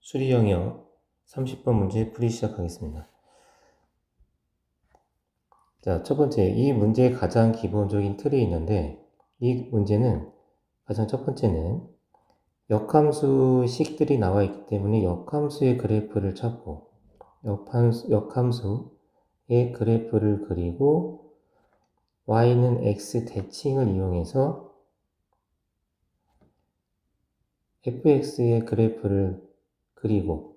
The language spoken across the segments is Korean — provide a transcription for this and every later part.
수리 영역 30번 문제 풀이 시작하겠습니다. 자, 첫 번째, 이 문제의 가장 기본적인 틀이 있는데, 이 문제는 가장 첫 번째는 역함수식들이 나와 있기 때문에 역함수의 그래프를 찾고, 역함수의 그래프를 그리고, y는 x 대칭을 이용해서 fx의 그래프를 그리고,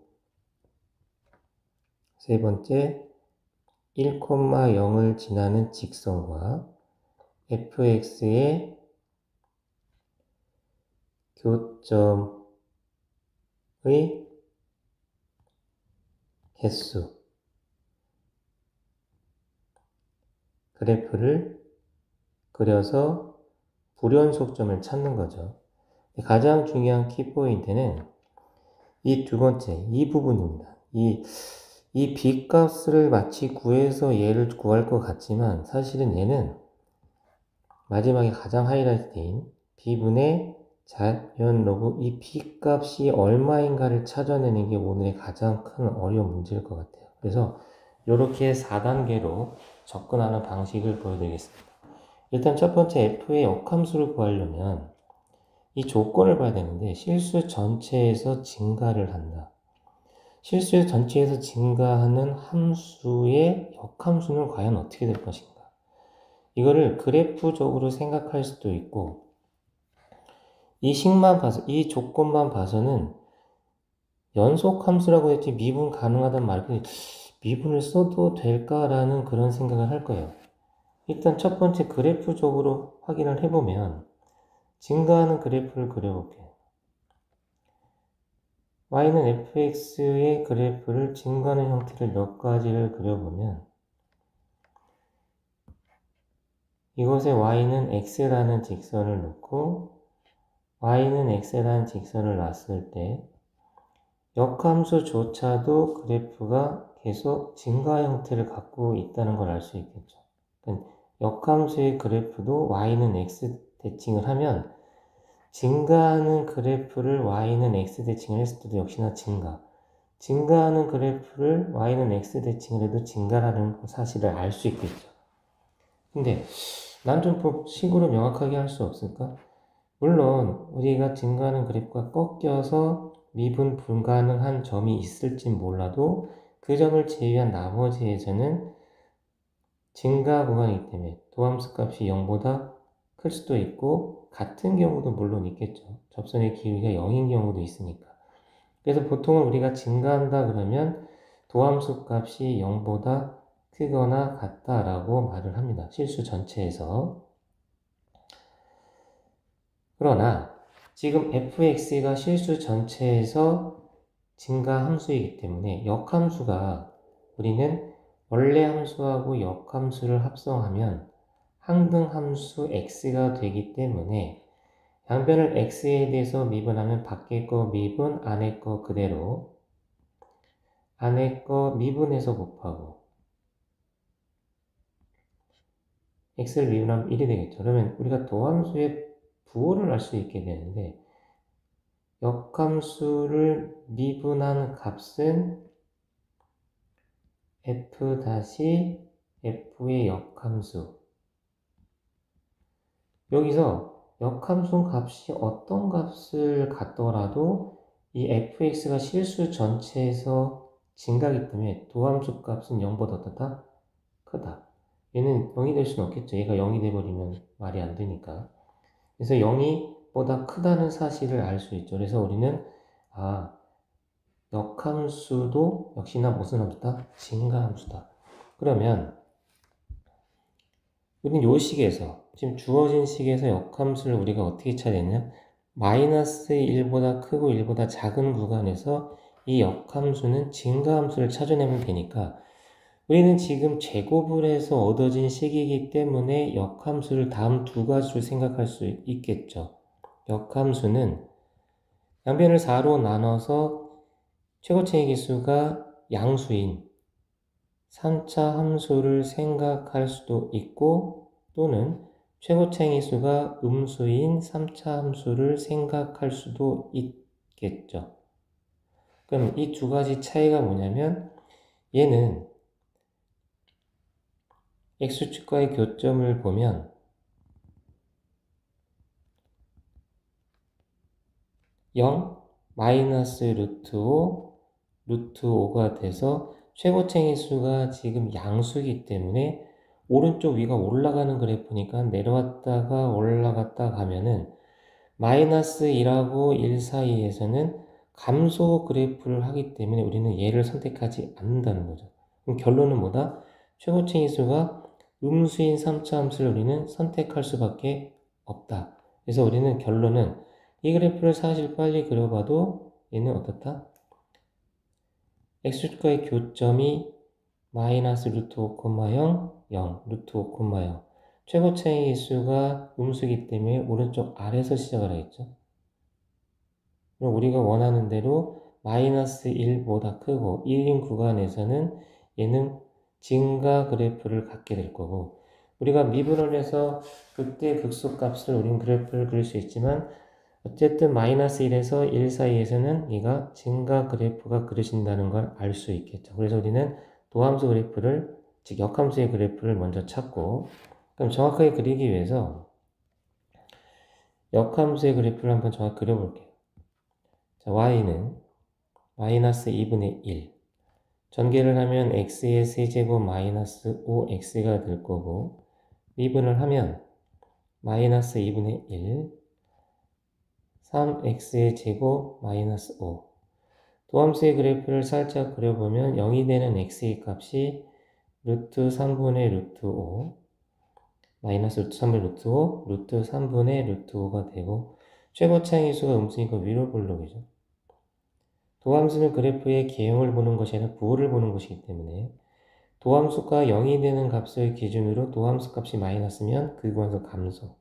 세 번째, 1,0을 지나는 직선과 fx의 교점의 개수, 그래프를 그려서 불연속점을 찾는 거죠. 가장 중요한 키포인트는 이 두 번째, 이 부분입니다. 이 b값을 마치 구해서 얘를 구할 것 같지만 사실은 얘는 마지막에 가장 하이라이트인 b분의 자연 로그 이 b값이 얼마인가를 찾아내는 게 오늘의 가장 큰 어려운 문제일 것 같아요. 그래서 이렇게 4단계로 접근하는 방식을 보여드리겠습니다. 일단 첫 번째 f의 역함수를 구하려면 이 조건을 봐야 되는데 실수 전체에서 증가를 한다. 실수 전체에서 증가하는 함수의 역함수는 과연 어떻게 될 것인가? 이거를 그래프적으로 생각할 수도 있고 이 식만 봐서, 이 조건만 봐서는 연속함수라고 했지 미분 가능하단 말고 미분을 써도 될까라는 그런 생각을 할 거예요. 일단 첫 번째 그래프적으로 확인을 해보면 증가하는 그래프를 그려볼게요. y는 fx의 그래프를 증가하는 형태를 몇 가지를 그려보면 이곳에 y는 x라는 직선을 놓고 y는 x라는 직선을 놨을 때 역함수조차도 그래프가 계속 증가 형태를 갖고 있다는 걸 알 수 있겠죠. 그러니까 역함수의 그래프도 y는 x 대칭을 하면 증가하는 그래프를 y는 x 대칭을 했을 때도 역시나 증가하는 그래프를 y는 x 대칭을 해도 증가라는 사실을 알 수 있겠죠. 근데 난 좀 식으로 명확하게 할 수 없을까? 물론 우리가 증가하는 그래프가 꺾여서 미분 불가능한 점이 있을지 몰라도 그 점을 제외한 나머지에서는 증가 구간이기 때문에 도함수 값이 0보다 클 수도 있고 같은 경우도 물론 있겠죠. 접선의 기울기가 0인 경우도 있으니까. 그래서 보통은 우리가 증가한다 그러면 도함수 값이 0보다 크거나 같다라고 말을 합니다. 실수 전체에서. 그러나 지금 fx가 실수 전체에서 증가 함수이기 때문에 역함수가 우리는 원래 함수하고 역함수를 합성하면 항등함수 x가 되기 때문에 양변을 x에 대해서 미분하면 밖에 거 미분, 안에 거 그대로 안에 거 미분해서 곱하고 x를 미분하면 1이 되겠죠. 그러면 우리가 도함수의 부호를 알 수 있게 되는데 역함수를 미분한 값은 f의 역함수. 여기서 역함수 값이 어떤 값을 갖더라도 이 fx가 실수 전체에서 증가하기 때문에 도함수 값은 0보다 어떻다? 크다. 얘는 0이 될 수는 없겠죠. 얘가 0이 돼버리면 말이 안 되니까. 그래서 0이 보다 크다는 사실을 알 수 있죠. 그래서 우리는 역함수도 역시나 무슨 함수다? 증가함수다. 그러면 우리는 요 식에서 지금 주어진 식에서 역함수를 우리가 어떻게 찾았냐? 마이너스 1보다 크고 1보다 작은 구간에서 이 역함수는 증가함수를 찾아내면 되니까 우리는 지금 제곱을 해서 얻어진 식이기 때문에 역함수를 다음 두 가지로 생각할 수 있겠죠. 역함수는 양변을 4로 나눠서 최고차의 기수가 양수인 3차 함수를 생각할 수도 있고 또는 최고차의 기수가 음수인 3차 함수를 생각할 수도 있겠죠. 그럼 이 두 가지 차이가 뭐냐면 얘는 x축과의 교점을 보면 0, 마이너스 루트 5, 루트 5가 돼서 최고차의 수가 지금 양수이기 때문에 오른쪽 위가 올라가는 그래프니까 내려왔다가 올라갔다 가면은 마이너스 1하고 1 사이에서는 감소 그래프를 하기 때문에 우리는 얘를 선택하지 않는다는 거죠. 그럼 결론은 뭐다? 최고차의 수가 음수인 3차 함수를 우리는 선택할 수밖에 없다. 그래서 우리는 결론은 이 그래프를 사실 빨리 그려봐도 얘는 어떻다? x축과의 교점이 마이너스 루트 5,0, 0, 루트 5,0. 최고차의 수가 음수이기 때문에 오른쪽 아래에서 시작을 하겠죠. 그럼 우리가 원하는 대로 마이너스 1보다 크고 1인 구간에서는 얘는 증가 그래프를 갖게 될 거고, 우리가 미분을 해서 그때 극소값을 우린 그래프를 그릴 수 있지만 어쨌든 마이너스 1에서 1 사이에서는 얘가 증가 그래프가 그려진다는 걸 알 수 있겠죠. 그래서 우리는 도함수 그래프를, 즉 역함수의 그래프를 먼저 찾고, 그럼 정확하게 그리기 위해서 역함수의 그래프를 한번 정확히 그려볼게요. 자, y는 마이너스 2분의 1. 전개를 하면 x의 세제곱 마이너스 5x가 될 거고, 미분을 하면 마이너스 2분의 1, 3x의 제곱 마이너스 5. 도함수의 그래프를 살짝 그려보면 0이 되는 x의 값이 루트 3분의 루트 5, 마이너스 루트 3분의 루트 5, 루트 3분의 루트 5가 되고, 최고차의 수가 음수니까 위로 볼록이죠. 도함수는 그래프의 개형을 보는 것이 아니라 부호를 보는 것이기 때문에 도함수가 0이 되는 값을 기준으로 도함수 값이 마이너스면 그 구간에서 감소,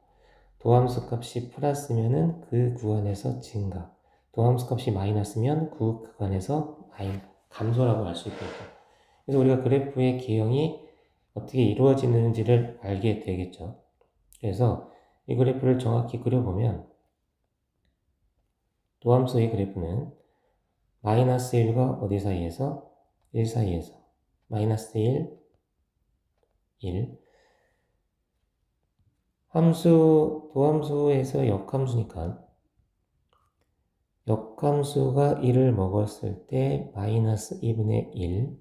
도함수 값이 플러스면은 그 구간에서 증가, 도함수 값이 마이너스면 그 구간에서 감소라고 할 수 있겠죠. 그래서 우리가 그래프의 개형이 어떻게 이루어지는지를 알게 되겠죠. 그래서 이 그래프를 정확히 그려보면 도함수의 그래프는 마이너스 1과 어디 사이에서? 1 사이에서. 마이너스 1, 1. 함수, 도함수에서 역함수니까 역함수가 1을 먹었을 때 마이너스 2분의 1,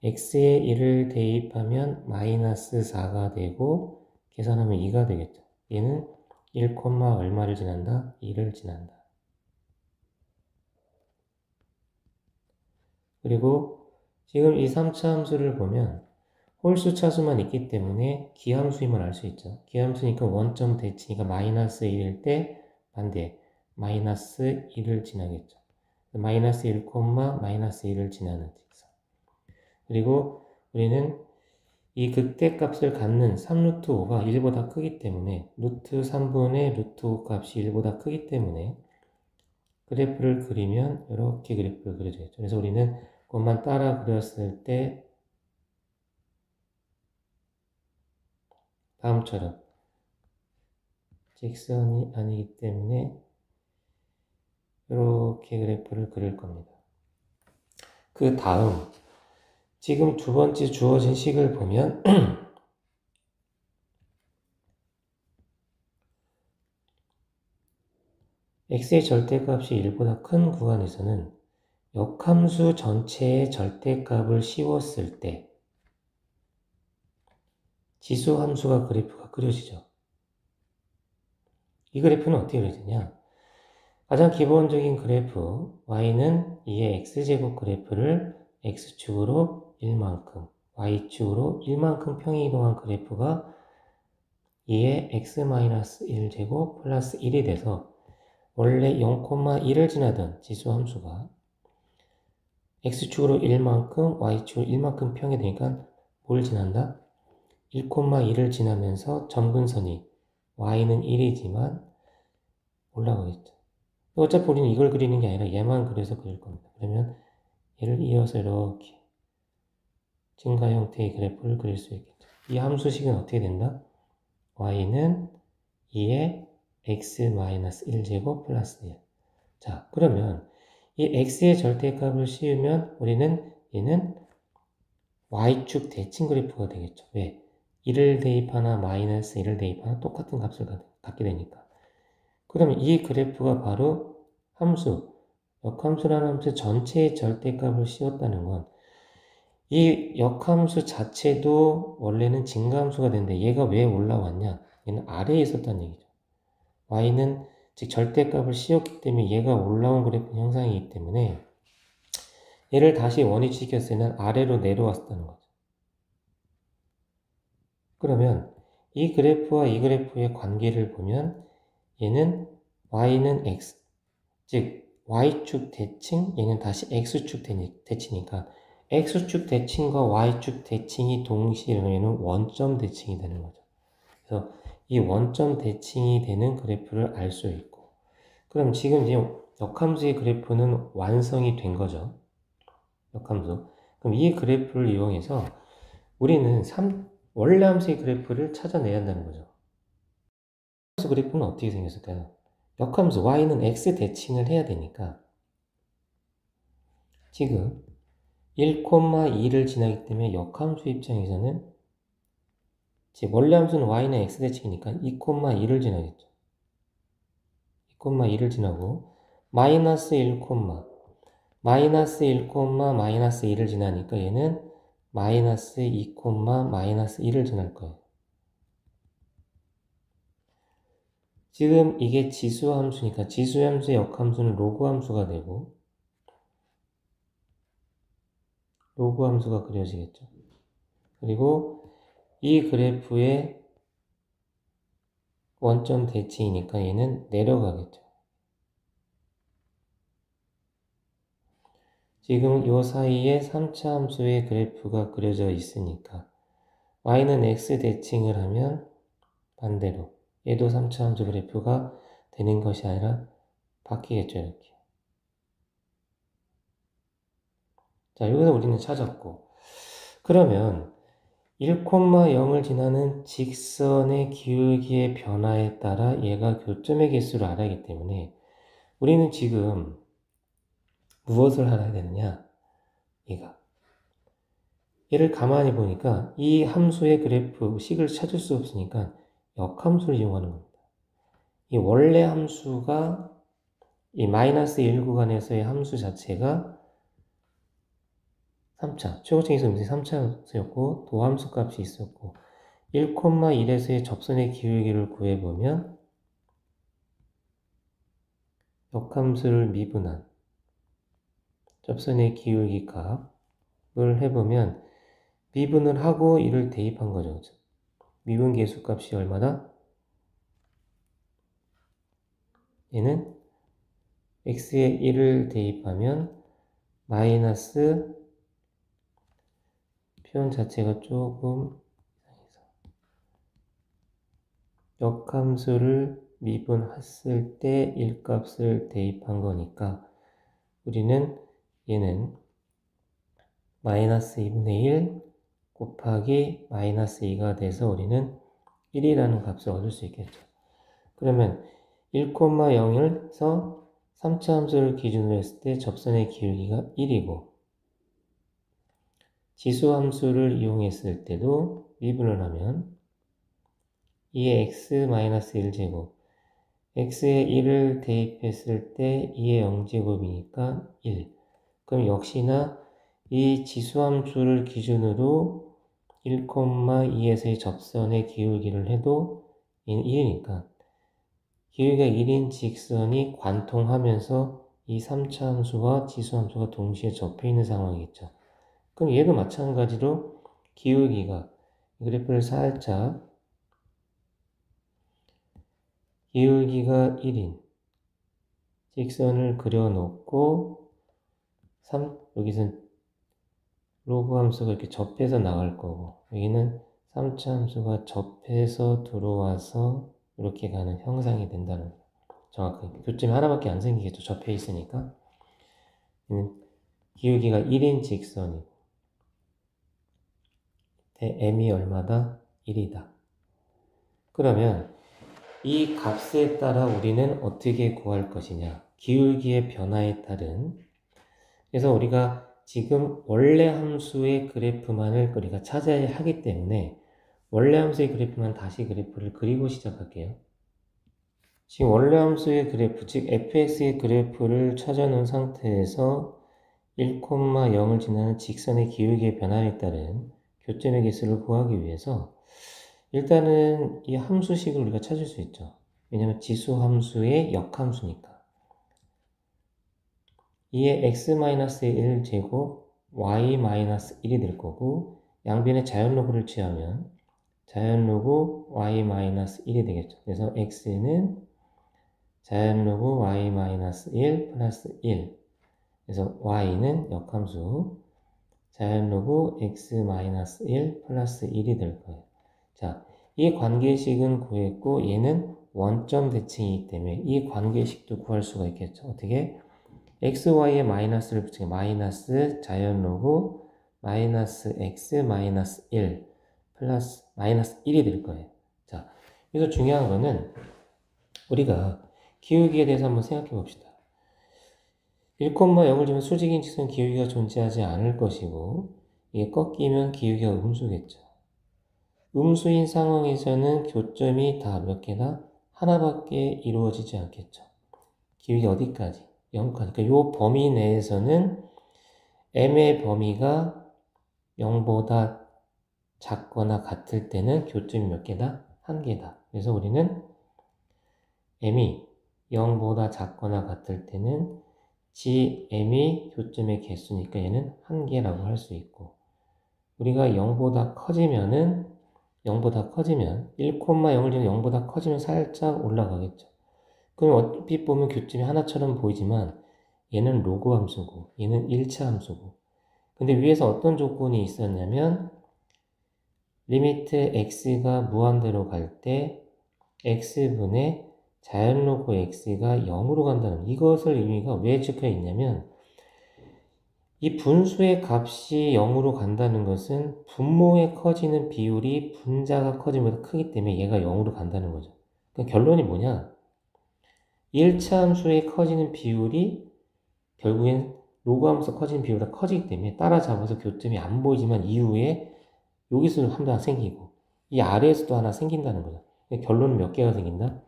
x에 1을 대입하면 마이너스 4가 되고 계산하면 2가 되겠죠. 얘는 1, 얼마를 지난다? 2를 지난다. 그리고 지금 이 3차 함수를 보면 홀수 차수만 있기 때문에 기함수임을 알 수 있죠. 기함수니까 원점 대칭이니까 마이너스 1일 때 반대 마이너스 1을 지나겠죠. 마이너스 1, 마이너스 1을 지나는 직선. 그리고 우리는 이 극대값을 갖는 3루트 5가 1보다 크기 때문에 루트 3분의 루트 5 값이 1보다 크기 때문에 그래프를 그리면 이렇게 그래프를 그려주겠죠. 그래서 우리는 그것만 따라 그렸을 때 다음처럼 직선이 아니기 때문에 이렇게 그래프를 그릴 겁니다. 그 다음 지금 두 번째 주어진 식을 보면 x의 절대값이 1보다 큰 구간에서는 역함수 전체의 절대값을 씌웠을 때 지수함수가 그래프가 그려지죠. 이 그래프는 어떻게 그려지냐? 가장 기본적인 그래프 y는 이의 x제곱 그래프를 x축으로 1만큼, y축으로 1만큼 평이 이동한 그래프가 2의 x-1제곱 플러스 1이 돼서 원래 0,1을 지나던 지수함수가 x축으로 1만큼, y축으로 1만큼 평이 되니까 뭘 지난다? 1,1을 지나면서 점근선이 y는 1이지만 올라가겠죠. 어차피 우리는 이걸 그리는 게 아니라 얘만 그려서 그릴 겁니다. 그러면 얘를 이어서 이렇게 증가 형태의 그래프를 그릴 수 있겠죠. 이 함수식은 어떻게 된다? y는 2의 x-1제곱 플러스 1. 자, 그러면 이 x의 절대값을 씌우면 우리는 얘는 y축 대칭 그래프가 되겠죠. 왜? 1을 대입하나 마이너스 1을 대입하나 똑같은 값을 갖게 되니까. 그럼 이 그래프가 바로 함수, 역함수라는 함수 전체의 절대값을 씌웠다는 건 이 역함수 자체도 원래는 증가함수가 되는데 얘가 왜 올라왔냐? 얘는 아래에 있었다는 얘기죠. y는 즉 절대값을 씌웠기 때문에 얘가 올라온 그래프 형상이기 때문에 얘를 다시 원위치시켰을 때는 아래로 내려왔다는 거죠. 그러면 이 그래프와 이 그래프의 관계를 보면 얘는 y는 x, 즉 y축 대칭, 얘는 다시 x축 대칭이니까 x축 대칭과 y축 대칭이 동시에 일어나면 원점 대칭이 되는 거죠. 그래서 이 원점 대칭이 되는 그래프를 알 수 있고, 그럼 지금 이제 역함수의 그래프는 완성이 된 거죠. 역함수. 그럼 이 그래프를 이용해서 우리는 원래 함수의 그래프를 찾아내야 한다는 거죠. 함수 그래프는 어떻게 생겼을까요? 역함수 y는 x 대칭을 해야 되니까 지금 1,2를 지나기 때문에 역함수 입장에서는 즉 원래 함수는 y는 x 대칭이니까 2,2를 지나겠죠. 2,2를 지나고 마이너스 1, 마이너스 1, 마이너스 2를 지나니까 얘는 마이너스 2, 마이너스 1을 지날 거예요. 지금 이게 지수함수니까 지수함수의 역함수는 로그함수가 되고 로그함수가 그려지겠죠. 그리고 이 그래프의 원점 대칭이니까 얘는 내려가겠죠. 지금 요 사이에 3차 함수의 그래프가 그려져 있으니까 y는 x 대칭을 하면 반대로 얘도 3차 함수 그래프가 되는 것이 아니라 바뀌겠죠. 이렇게. 자, 여기서 우리는 찾았고, 그러면 1,0을 지나는 직선의 기울기의 변화에 따라 얘가 교점의 개수를 알아야 하기 때문에 우리는 지금 무엇을 알아야 되느냐? 얘를 가만히 보니까 이 함수의 그래프 식을 찾을 수 없으니까 역함수를 이용하는 겁니다. 이 원래 함수가 이 마이너스 1 구간에서의 함수 자체가 3차, 최고층에서 3차 함수였고 도함수 값이 있었고 1,1에서의 접선의 기울기를 구해보면 역함수를 미분한 접선의 기울기 값을 해보면 미분을 하고 이를 대입한 거죠. 미분 계수값이 얼마다? 얘는 x에 1을 대입하면 마이너스 표현 자체가 조금 역함수를 미분했을 때 1값을 대입한 거니까 우리는 얘는 마이너스 2분의 1 곱하기 마이너스 2가 돼서 우리는 1이라는 값을 얻을 수 있겠죠. 그러면 1,0에서 3차 함수를 기준으로 했을 때 접선의 기울기가 1이고 지수함수를 이용했을 때도 미분을 하면 2의 x-1제곱 x에 1을 대입했을 때 2의 0제곱이니까 1. 그럼 역시나 이 지수함수를 기준으로 1,2에서의 접선의 기울기를 해도 1이니까 기울기가 1인 직선이 관통하면서 이 3차 함수와 지수함수가 동시에 접해 있는 상황이겠죠. 그럼 얘도 마찬가지로 기울기가 그래프를 살짝 기울기가 1인 직선을 그려놓고 여기서 로그 함수가 이렇게 접해서 나갈 거고 여기는 3차 함수가 접해서 들어와서 이렇게 가는 형상이 된다는 거예요. 정확하게 교점이 하나밖에 안 생기겠죠. 접해 있으니까 기울기가 1인 직선이고 m이 얼마다? 1이다. 그러면 이 값에 따라 우리는 어떻게 구할 것이냐? 기울기의 변화에 따른 그래서 우리가 지금 원래 함수의 그래프만을 우리가 찾아야 하기 때문에 원래 함수의 그래프만 다시 그래프를 그리고 시작할게요. 지금 원래 함수의 그래프, 즉 fx의 그래프를 찾아놓은 상태에서 1,0을 지나는 직선의 기울기의 변화에 따른 교점의 개수를 구하기 위해서 일단은 이 함수식을 우리가 찾을 수 있죠. 왜냐하면 지수 함수의 역함수니까. 이에 x-1 제곱 y-1이 될 거고 양변에 자연로그를 취하면 자연로그 y-1이 되겠죠. 그래서 x는 자연로그 y-1 플러스 1. 그래서 y는 역함수 자연로그 x-1 플러스 1이 될 거예요. 자, 이 관계식은 구했고 얘는 원점 대칭이기 때문에 이 관계식도 구할 수가 있겠죠. 어떻게? xy에 마이너스를 붙이면 마이너스 자연로그 마이너스 x 마이너스 1 플러스 마이너스 1이 될 거예요. 자, 여기서 중요한 거는 우리가 기울기에 대해서 한번 생각해 봅시다. 1,0을 지면 수직인 직선 기울기가 존재하지 않을 것이고 이게 꺾이면 기울기가 음수겠죠. 음수인 상황에서는 교점이 다 몇 개나? 하나밖에 이루어지지 않겠죠. 기울기 어디까지? 0까지. 그러니까 이 범위 내에서는 m의 범위가 0보다 작거나 같을 때는 교점이 몇 개다? 한 개다. 그래서 우리는 m이 0보다 작거나 같을 때는 gm이 교점의 개수니까 얘는 한 개라고 할 수 있고 우리가 0보다 커지면 1,0을 지면 0보다 커지면 살짝 올라가겠죠. 그럼 얼핏 보면 교점이 하나처럼 보이지만 얘는 로그 함수고 얘는 1차 함수고 근데 위에서 어떤 조건이 있었냐면 리미트 x가 무한대로 갈 때 x분의 자연로그 x가 0으로 간다는 이것을 의미가 왜 적혀 있냐면 이 분수의 값이 0으로 간다는 것은 분모에 커지는 비율이 분자가 커지면서 크기 때문에 얘가 0으로 간다는 거죠. 그러니까 결론이 뭐냐? 1차 함수의 커지는 비율이 결국엔 로그 함수 커지는 비율보다 커지기 때문에 따라잡아서 교점이 안 보이지만 이후에 여기서 하나 생기고 이 아래에서도 하나 생긴다는 거죠. 결론은 몇 개가 생긴다?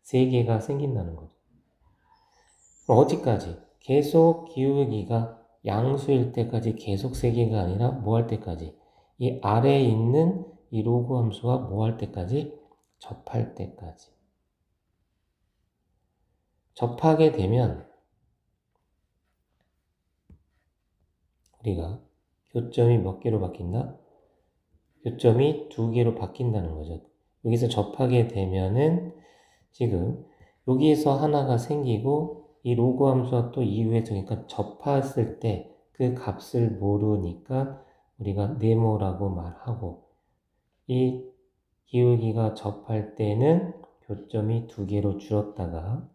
3개가 생긴다는 거죠. 그럼 어디까지? 계속 기울기가 양수일 때까지 계속 3개가 아니라 뭐 할 때까지? 이 아래에 있는 이 로그 함수와 뭐 할 때까지? 접할 때까지. 접하게 되면 우리가 교점이 몇 개로 바뀐다? 교점이 2개로 바뀐다는 거죠. 여기서 접하게 되면은 지금 여기에서 하나가 생기고 이 로그 함수와 또 이후에 그러니까 접했을 때 그 값을 모르니까 우리가 네모라고 말하고 이 기울기가 접할 때는 교점이 2개로 줄었다가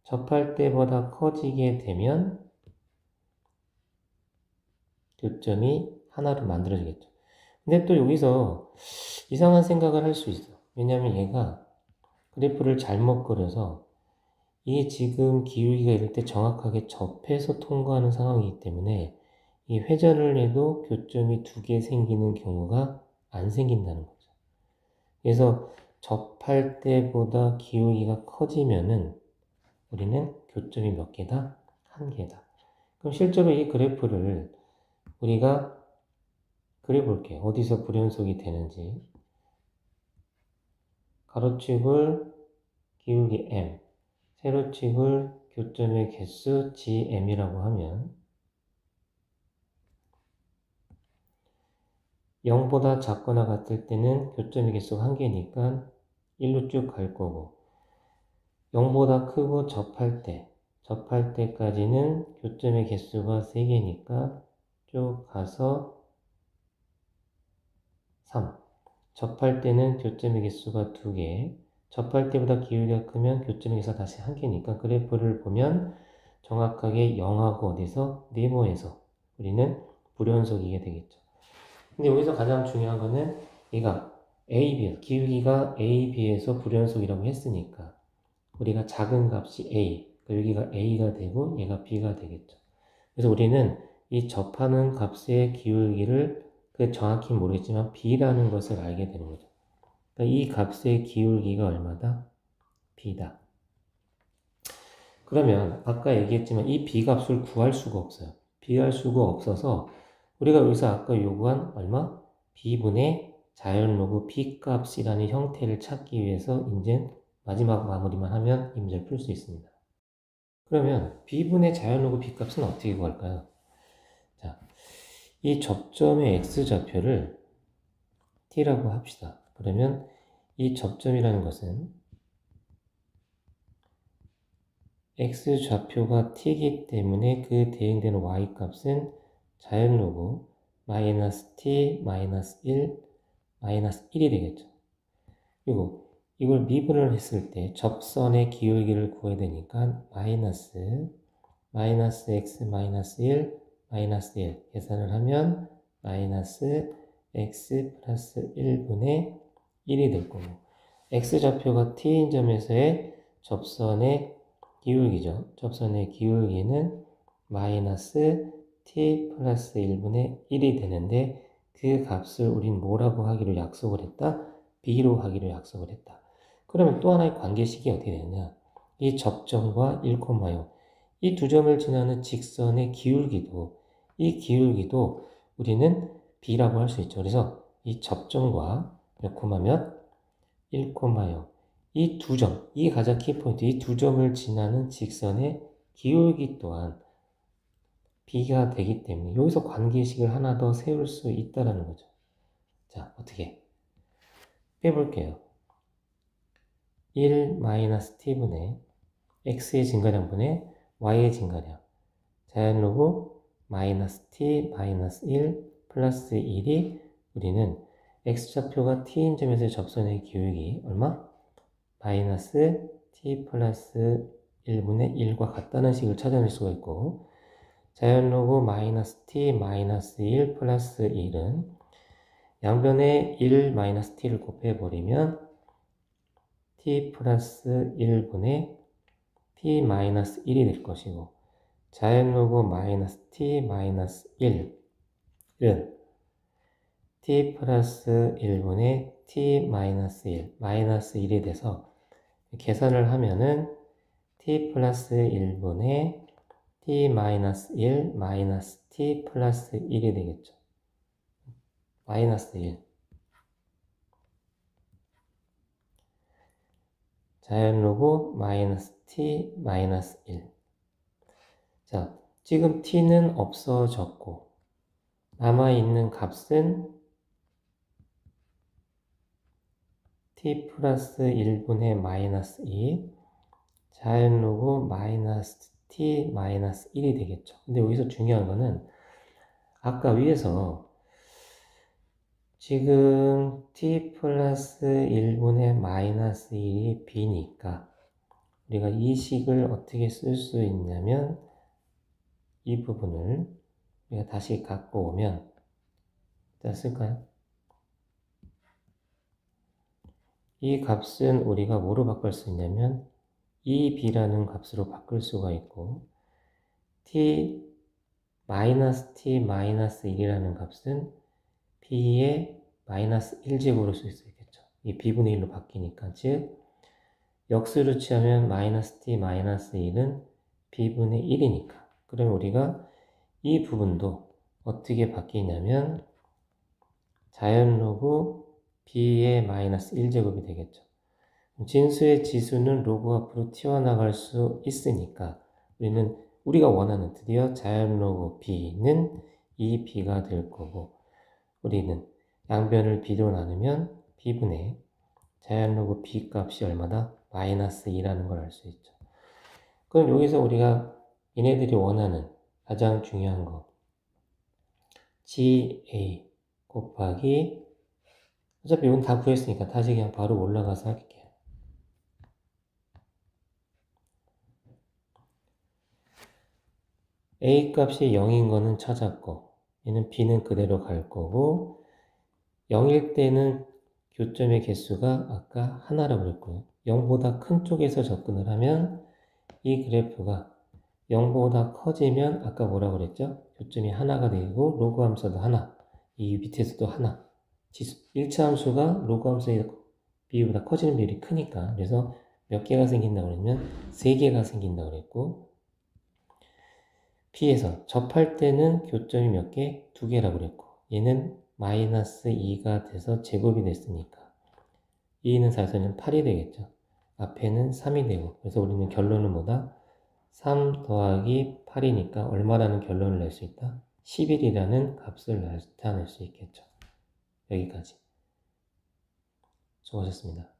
접할 때보다 커지게 되면 교점이 하나로 만들어지겠죠. 근데 또 여기서 이상한 생각을 할 수 있어. 왜냐하면 얘가 그래프를 잘못 그려서 이게 지금 기울기가 이럴 때 정확하게 접해서 통과하는 상황이기 때문에 이 회전을 해도 교점이 2개 생기는 경우가 안 생긴다는 거죠. 그래서 접할 때보다 기울기가 커지면은 우리는 교점이 몇 개다? 한 개다. 그럼 실제로 이 그래프를 우리가 그려볼게요. 어디서 불연속이 되는지. 가로축을 기울기 m, 세로축을 교점의 개수 gm이라고 하면 0보다 작거나 같을 때는 교점의 개수가 1개니까 1로 쭉 갈 거고 0보다 크고 접할 때까지는 교점의 개수가 3개니까 쭉 가서 3. 접할 때는 교점의 개수가 2개. 접할 때보다 기울기가 크면 교점의 개수가 다시 1개니까 그래프를 보면 정확하게 0하고 어디서? 네모에서 우리는 불연속이게 되겠죠. 근데 여기서 가장 중요한 거는 얘가 A, B, 기울기가 A, B에서 불연속이라고 했으니까 우리가 작은 값이 A, 여기가 A가 되고 얘가 B가 되겠죠. 그래서 우리는 이 접하는 값의 기울기를 정확히 모르겠지만 b라는 것을 알게 되는 거죠. 그러니까 이 값의 기울기가 얼마다? b다. 그러면 아까 얘기했지만 이 b값을 구할 수가 없어요. 비할 수가 없어서 우리가 여기서 아까 요구한 얼마? b분의 자연로그 b값이라는 형태를 찾기 위해서 이제 마지막 마무리만 하면 이 문제를 풀 수 있습니다. 그러면 b분의 자연로그 b값은 어떻게 구할까요? 자, 이 접점의 x좌표를 t라고 합시다. 그러면 이 접점이라는 것은 x좌표가 t이기 때문에 그 대응되는 y값은 자연로그 마이너스 t 마이너스 1 마이너스 1이 되겠죠. 그리고 이걸 미분을 했을 때 접선의 기울기를 구해야 되니까 마이너스 x 마이너스 1 마이너스 1 계산을 하면 마이너스 x 플러스 1분의 1이 될 거고, x좌표가 t인 점에서의 접선의 기울기죠. 접선의 기울기는 마이너스 t 플러스 1분의 1이 되는데 그 값을 우린 뭐라고 하기로 약속을 했다? b로 하기로 약속을 했다. 그러면 또 하나의 관계식이 어떻게 되느냐? 이 접점과 1,0 이 두 점을 지나는 직선의 기울기도, 이 기울기도 우리는 b라고 할 수 있죠. 그래서 이 접점과 몇 콤마면 1,0 이 두 점, 이 가장 키포인트, 이 두 점을 지나는 직선의 기울기 또한 b가 되기 때문에 여기서 관계식을 하나 더 세울 수 있다는 거죠. 자, 어떻게 빼볼게요. 1-t분의 x의 증가량분의 y의 증가량, 자연로그 마이너스 t 마이너스 1 플러스 1이 우리는 x좌표가 t인 점에서의 접선의 기울기 얼마? 마이너스 t 플러스 1분의 1과 같다는 식을 찾아낼 수가 있고, 자연로그 마이너스 t 마이너스 1 플러스 1은 양변에 1 마이너스 t를 곱해버리면 t 플러스 1분의 t 마이너스 1이 될 것이고, 자연로그 마이너스 t 마이너스 1은 t 플러스 1분의 t 마이너스 1, 마이너스 1이 돼서 계산을 하면은 t 플러스 1분의 t 마이너스 1 마이너스 t 플러스 1이 되겠죠. 마이너스 1. 자연로그 마이너스 t 마이너스 1. 자, 지금 t는 없어졌고 남아있는 값은 t 플러스 1분의 마이너스 2 자연로그 마이너스 t 마이너스 1이 되겠죠. 근데 여기서 중요한 거는 아까 위에서 지금 t 플러스 1분의 마이너스 1이 b니까 우리가 이 식을 어떻게 쓸 수 있냐면 이 부분을 우리가 다시 갖고 오면 일단 쓸까요? 이 값은 우리가 뭐로 바꿀 수 있냐면 이 b라는 값으로 바꿀 수가 있고, t 마이너스 t 마이너스 1이라는 값은 b의 마이너스 1제곱으로 쓸 수 있겠죠. 이 b분의 1로 바뀌니까, 즉 역수를 취하면 마이너스 t 마이너스 1은 b분의 1이니까, 그러면 우리가 이 부분도 어떻게 바뀌냐면 자연로그 b의 마이너스 1제곱이 되겠죠. 진수의 지수는 로그 앞으로 튀어나갈 수 있으니까 우리가 원하는 드디어 자연로그 b는 이 b가 될 거고, 우리는 양변을 b로 나누면 b분의 자연로그 b 값이 얼마다? 마이너스 2라는 걸 알 수 있죠. 그럼 여기서 우리가 얘네들이 원하는 가장 중요한 거 GA 곱하기, 어차피 이건 다 구했으니까 다시 그냥 바로 올라가서 할게요. A 값이 0인 거는 찾았고, 얘는 B는 그대로 갈 거고, 0일 때는 교점의 개수가 아까 하나라고 그랬고요. 0보다 큰 쪽에서 접근을 하면 이 그래프가 0보다 커지면 아까 뭐라고 그랬죠? 교점이 하나가 되고 로그 함수도 하나, 이 밑에서도 하나. 1차 함수가 로그 함수의 비율보다 커지는 비율이 크니까, 그래서 몇 개가 생긴다고 그랬냐면 3개가 생긴다고 그랬고, P에서 접할 때는 교점이 몇 개? 2개라고 그랬고, 얘는 마이너스 2가 돼서 제곱이 됐으니까 2는 4에서는 8이 되겠죠. 앞에는 3이 되고, 그래서 우리는 결론은 뭐다? 3 더하기 8이니까 얼마라는 결론을 낼 수 있다? 11이라는 값을 나타낼 수 있겠죠. 여기까지. 수고하셨습니다.